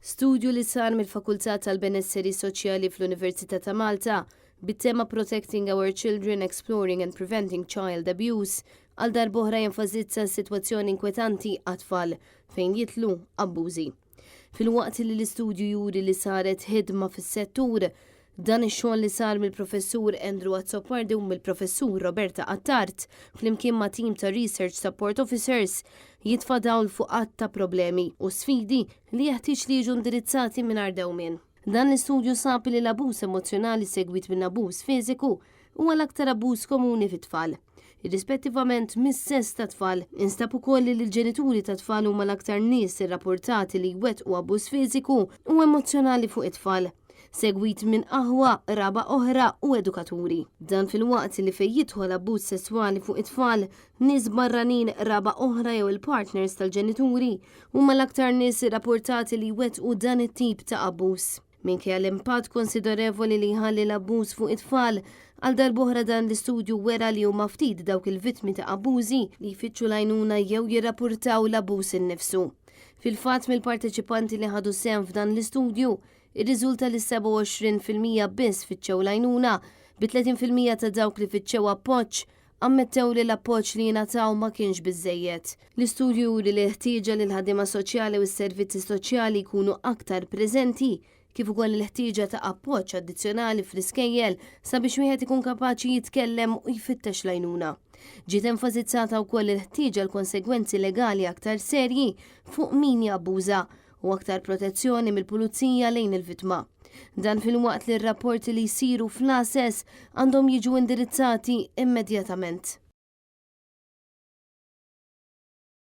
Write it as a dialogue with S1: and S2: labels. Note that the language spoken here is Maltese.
S1: Studju li sar mill-Fakultà tal-Benesseri Soċjali fl-Università ta' Malta bit-tema Protecting Our Children, Exploring and Preventing Child Abuse għal darb'oħra jenfasizza s-sitwazzjoni inkwetanti għat-tfal fejn jitlu abbużi. Fil-waqt li l-istudju juri li saret ħidma fis-settur, dan ix-xogħol li sar mill-professur Andrew Azzopardi u mill-professur Roberta Attart flimkien ma' tim ta' Research Support Officers jitfadaw l-fuqat ta' problemi u sfidi li jeħtieġ li jiġu indirizzati mingħajr dewmien. Dan l-istudju sab li l-abuż emozjonali segwit minn abuż fiżiku huwa l-aktar abuż komuni fit-tfal. Irrispettivament mis-sess ta' tfal, instab ukoll li l-ġenituri ta' tfal huma l-aktar nies irrapportati li jwettqu abuż fiżiku u emozjonali fuq it-tfal, segwit minn aħwa, raba oħra u edukaturi. Dan fil-waqt li fejn jidħol abbuż sesswali fuq it-tfal, nies barranin, raba oħra jew il-partners tal-ġenituri huma l-aktar nies irrapportati li jwettqu dan it-tip ta' abbuż. Minkejja l-impatt konsiderevoli li jħalli l-abbuż fuq it-tfal, għal darb'oħra dan l-istudju wera li huma ftit dawk il-vittmi ta' abbużi li jfittxu l-għajnuna jew jirrapportaw l-abbuż innifsu. Fil-fatt mill-parteċipanti li ħadu sehem f'dan l-istudju, ir-riżulta li 27% biss fitxew l-għajnuna, bi 30% ta' dawk li fitxew appoġġ ammettew li l-appoġġ li jingħataw ma kienx biżżejjed. L-istudju juri li ħtieġa li l-ħaddiema soċjali u s-servizzi soċjali jkunu aktar preżenti kif ukoll l-ħtieġa ta' appoġġ addizzjonali fl-iskejjel sabiex wieħed ikun kapaċi jitkellem u jfittex l-għajnuna. Ġiet enfasizzata wkoll il-ħtieġa l-konsegwenzi legali aktar serji fuq min jabbuża u aktar protezzjoni mill-pulizija lejn il-vittma. Dan fil-waqt li r-rapporti li jsiru fl-ASES għandhom jiġu indirizzati immedjatament.